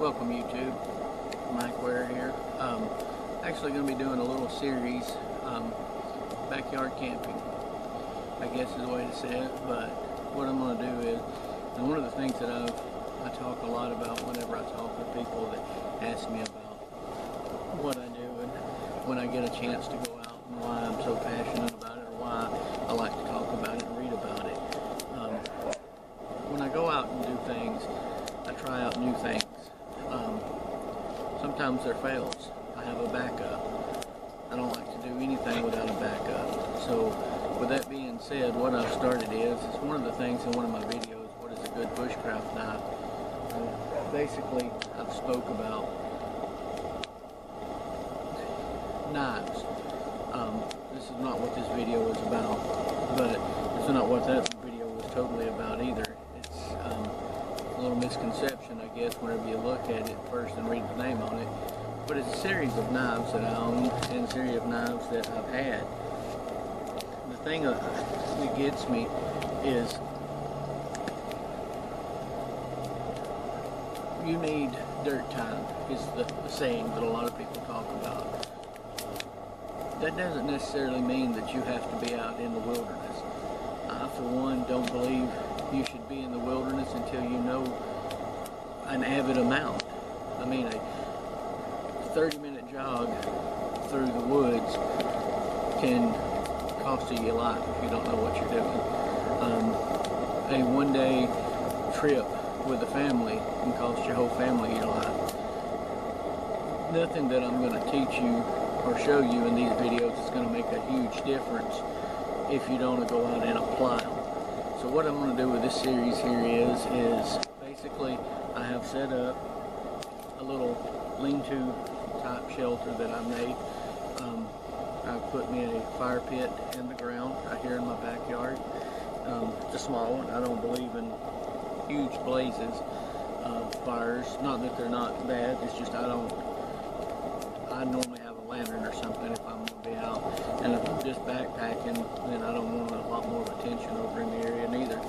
Welcome YouTube, Mike Ware here. Actually going to be doing a little series, backyard camping, I guess is the way to say it. But what I'm going to do is, and one of the things that I talk a lot about whenever I talk with people that ask me about what I do and when I get a chance to go out and why I'm so passionate about it or why I like to talk about it and read about it. When I go out and do things, I try out new things. Sometimes there fails. I have a backup. I don't like to do anything without a backup. So with that being said, what I've started is one of the things in one of my videos, what is a good bushcraft knife? Basically, I've spoke about knives. This is not what this video is about, but it's not what that video was totally about either. It's a little misconception, I guess, whenever you look at it first and read the name on it. But it's a series of knives that I own and a series of knives that I've had. The thing that gets me is you need dirt time, is the saying that a lot of people talk about. That doesn't necessarily mean that you have to be out in the wilderness. I, for one, don't believe you should be in the wilderness until you know an avid amount. I mean, a 30-minute jog through the woods can cost you your life if you don't know what you're doing. A one-day trip with a family can cost your whole family your life. Nothing that I'm going to teach you or show you in these videos is going to make a huge difference if you don't go out and apply them. So what I'm going to do with this series here is basically I have set up a little lean-to type shelter that I made. I put me a fire pit in the ground right here in my backyard. It's a small one. I don't believe in huge blazes of fires. Not that they're not bad, it's just I normally have a lantern or something if I'm going to be out. And if I'm just backpacking, then I don't want a lot more attention over in the area neither.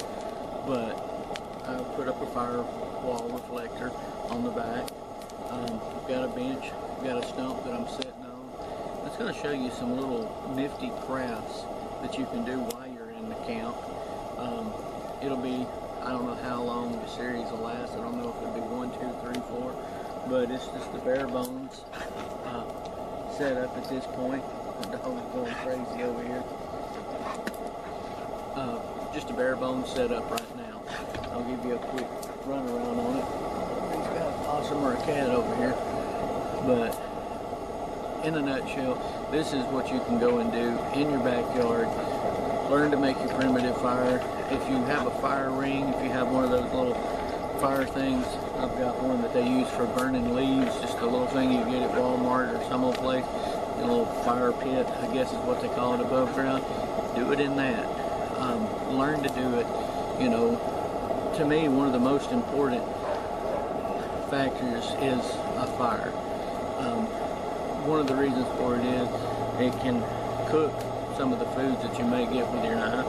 But I put up a firewall reflector on the back. I've got a bench, I've got a stump that I'm sitting on. It's going to show you some little nifty crafts that you can do while you're in the camp. It'll be, I don't know how long the series will last. I don't know if it'll be 1, 2, 3, 4, but it's just the bare bones set up at this point. The dog's going crazy over here. Just a bare bones set up right now. I'll give you a quick run around on it. He's got a possum or a cat over here, but in a nutshell, this is what you can go and do in your backyard. Learn to make your primitive fire. If you have a fire ring, if you have one of those little fire things, I've got one that they use for burning leaves, just a little thing you get at Walmart or some old place, a little fire pit, I guess is what they call it above ground. Do it in that. Learn to do it. You know, to me, one of the most important factors is a fire. One of the reasons for it is it can cook some of the foods that you may get with your knife.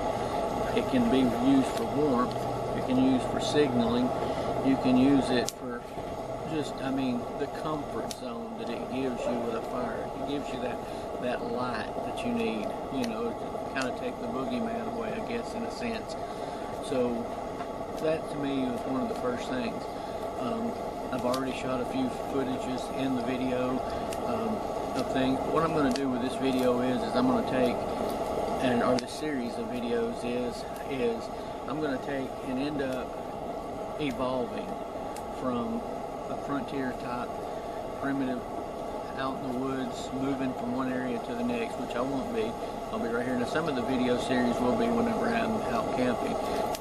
It can be used for warmth. It can use for signaling. You can use it for just, I mean, the comfort zone that it gives you with a fire. It gives you that light that you need, you know, to kind of take the boogeyman away, I guess, in a sense. So that to me was one of the first things. I've already shot a few footages in the video of things. But what I'm going to do with this video is I'm going to take, or the series of videos is I'm going to take and end up evolving from a frontier type primitive out in the woods, moving from one area to the next, which I won't be. I'll be right here. Now some of the video series will be whenever I'm out camping.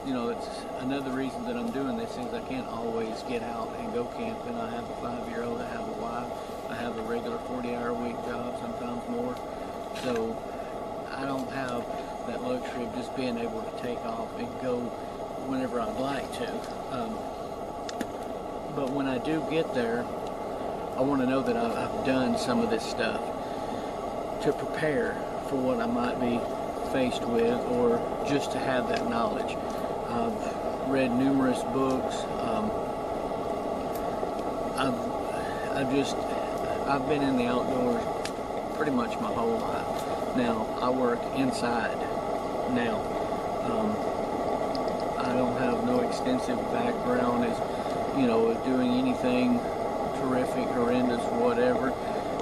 You know, it's another reason that I'm doing this is I can't always get out and go camping. I have a 5-year-old, I have a wife, I have a regular 40-hour-a-week job, sometimes more. So I don't have that luxury of just being able to take off and go whenever I'd like to. But when I do get there, I want to know that I've done some of this stuff to prepare for what I might be faced with, or just to have that knowledge. I've read numerous books. I've been in the outdoors pretty much my whole life. Now I work inside now. I don't have no extensive background as, you know, doing anything terrific, horrendous, whatever.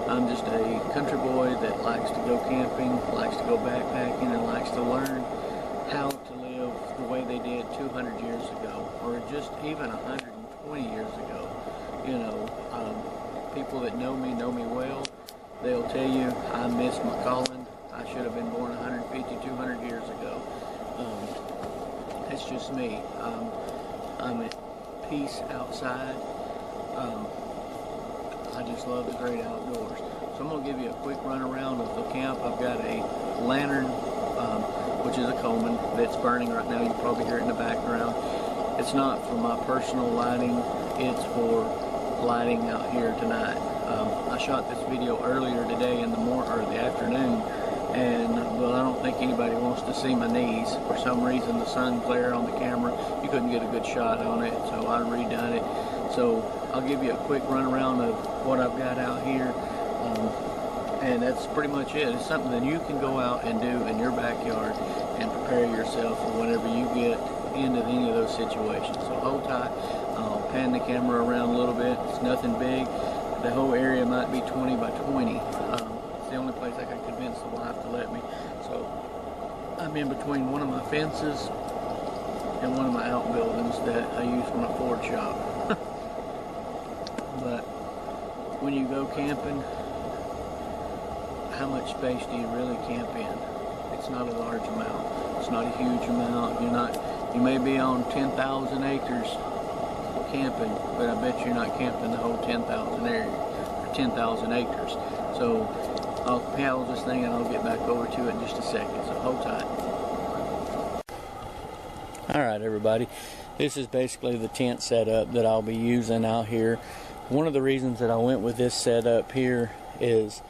I'm just a country boy that likes to go camping, likes to go backpacking, and likes to learn how to live the way they did 200 years ago, or just even 120 years ago. You know, people that know me well. They'll tell you I missed my calling. I should have been born 150, 200 years ago. It's just me. I'm at peace outside. I just love the great outdoors. So I'm going to give you a quick run around of the camp. I've got a lantern, which is a Coleman, that's burning right now. You can probably hear it in the background. It's not for my personal lighting. It's for lighting out here tonight. I shot this video earlier today in the afternoon, and well, I don't think anybody wants to see my knees. For some reason, the sun glare on the camera, you couldn't get a good shot on it, so I redone it. So I'll give you a quick run around of what I've got out here, and that's pretty much it. It's something that you can go out and do in your backyard and prepare yourself for whenever you get into any of those situations. So hold tight. I'll pan the camera around a little bit. It's nothing big. The whole area might be 20 by 20. It's the only place I can convince the wife to let me. So I'm in between one of my fences and one of my outbuildings that I use for my Ford shop. But when you go camping, how much space do you really camp in? It's not a large amount. It's not a huge amount. You may be on 10,000 acres camping, but I bet you're not camping the whole 10,000 area or 10,000 acres. So I'll paddle this thing and I'll get back over to it in just a second. So hold tight. Alright everybody, this is basically the tent setup that I'll be using out here. One of the reasons that I went with this setup here is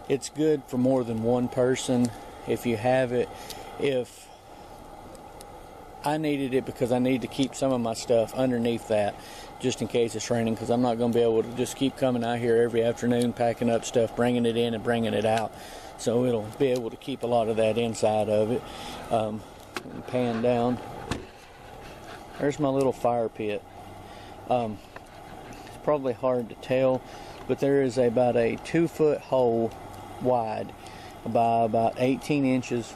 it's good for more than one person if you have it. If I needed it because I need to keep some of my stuff underneath that just in case it's raining, because I'm not going to be able to just keep coming out here every afternoon packing up stuff, bringing it in and bringing it out. So it'll be able to keep a lot of that inside of it. Pan down. There's my little fire pit. It's probably hard to tell, but there is about a 2-foot hole wide by about 18 inches.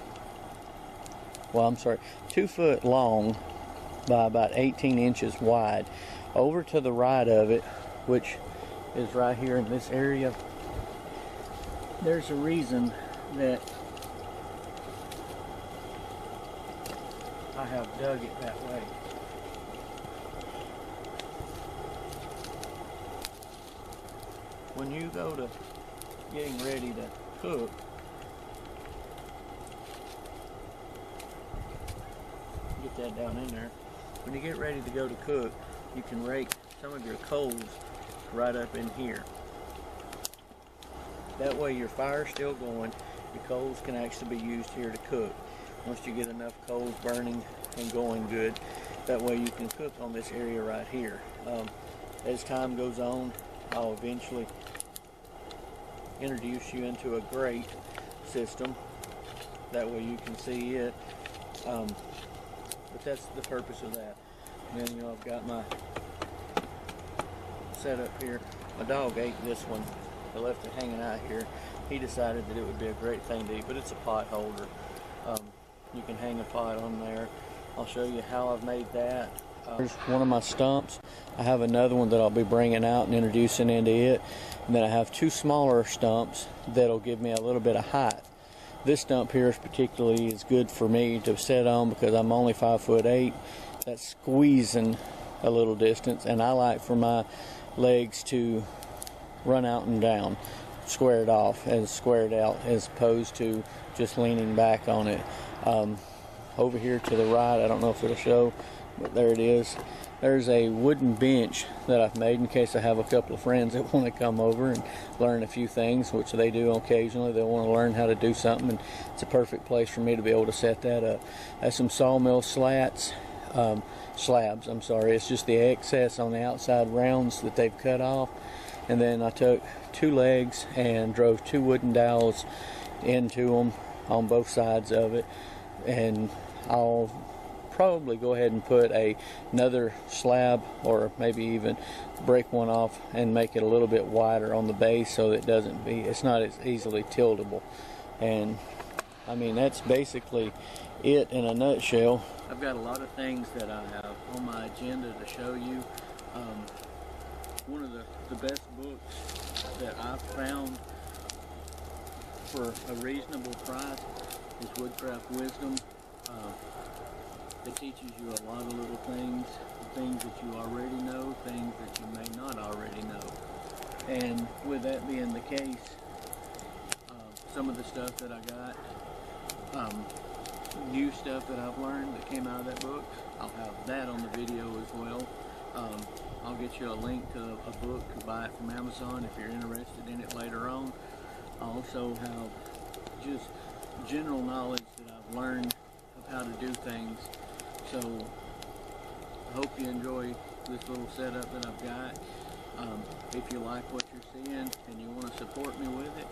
Well, I'm sorry, 2 foot long by about 18 inches wide. Over to the right of it, which is right here in this area, there's a reason that I have dug it that way. When you go to getting ready to cook, get that down in there. When you get ready to go to cook, you can rake some of your coals right up in here. That way your fire's still going, your coals can actually be used here to cook. Once you get enough coals burning and going good, that way you can cook on this area right here. As time goes on, I'll eventually introduce you into a grate system. That way you can see it. But that's the purpose of that. And then, you know, I've got my setup here. My dog ate this one. I left it hanging out here. He decided that it would be a great thing to eat, but it's a pot holder. You can hang a pot on there. I'll show you how I've made that. Here's one of my stumps. I have another one that I'll be bringing out and introducing into it. And then I have 2 smaller stumps that'll give me a little bit of height. This stump here is good for me to sit on because I'm only 5'8". That's squeezing a little distance, and I like for my legs to run out and down, squared off and squared out, as opposed to just leaning back on it. Over here to the right, I don't know if it'll show, but there it is. There's a wooden bench that I've made in case I have a couple of friends that want to come over and learn a few things, which they do occasionally. They want to learn how to do something, and it's a perfect place for me to be able to set that up. I have some sawmill slats. slabs. I'm sorry, it's just the excess on the outside rounds that they've cut off. And then I took 2 legs and drove 2 wooden dowels into them on both sides of it, and I'll probably go ahead and put another slab, or maybe even break one off and make it a little bit wider on the base so it's not as easily tiltable. And I mean, that's basically it in a nutshell. I've got a lot of things that I have on my agenda to show you. One of the best books that I've found for a reasonable price is Woodcraft Wisdom. It teaches you a lot of little things that you already know, things that you may not already know. And with that being the case, some of the stuff that I got, new stuff that I've learned that came out of that book, I'll have that on the video as well. I'll get you a link to a book to buy it from Amazon if you're interested in it later on. I also have just general knowledge that I've learned of how to do things. So I hope you enjoy this little setup that I've got. If you like what you're seeing and you want to support me with it,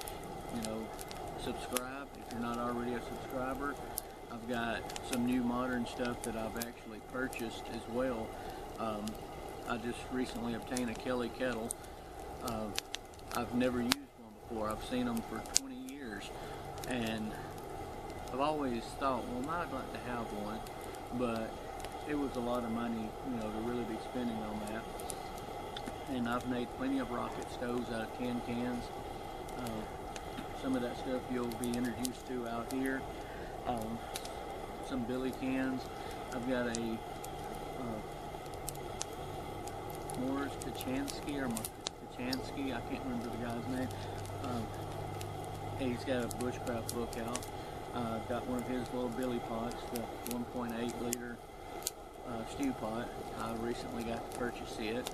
subscribe if you're not already a subscriber. I've got some new modern stuff that I've actually purchased as well. I just recently obtained a Kelly kettle. I've never used one before. I've seen them for 20 years, and I've always thought, well, I'd like to have one, but it was a lot of money, to really be spending on that. And I've made plenty of rocket stoves out of tin cans. Some of that stuff you'll be introduced to out here. Some billy cans. I've got a Morris Kachansky, I can't remember the guy's name. He's got a bushcraft book out. Got one of his little billy pots, the 1.8 liter stew pot. I recently got to purchase it.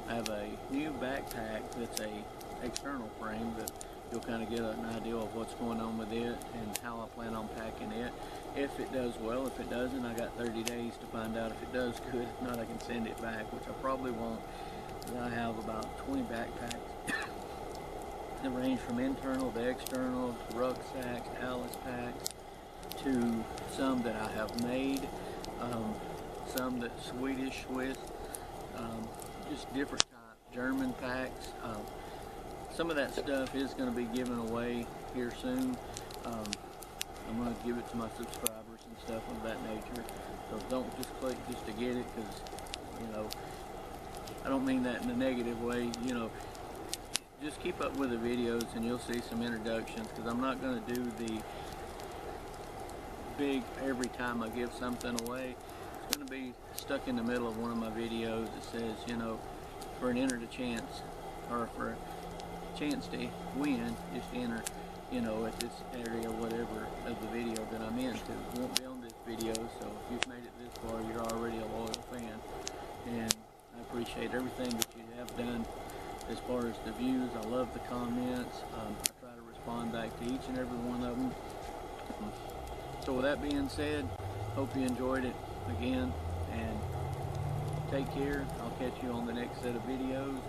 I have a new backpack that's a external frame that you'll kind of get an idea of what's going on with it and how I plan on packing it. If it does well, if it doesn't, I got 30 days to find out if it does good. If not, I can send it back, which I probably won't. I have about 20 backpacks that range from internal to external, to rucksacks, Alice packs, to some that I have made, some that Swiss, just different type, German packs. Some of that stuff is going to be given away here soon. I'm going to give it to my subscribers and stuff of that nature. So don't just click just to get it, because, I don't mean that in a negative way. Just keep up with the videos and you'll see some introductions, because I'm not going to do the big every time I give something away. It's going to be stuck in the middle of one of my videos that says, for an enter to chance, or for a chance to win, just enter, at this area, whatever, of the video that I'm into. It won't be on this video, so if you've made it this far, you're already a loyal fan. And I appreciate everything that you have done as far as the views. I love the comments. I try to respond back to each and every one of them. So with that being said, hope you enjoyed it again, and take care. I'll catch you on the next set of videos.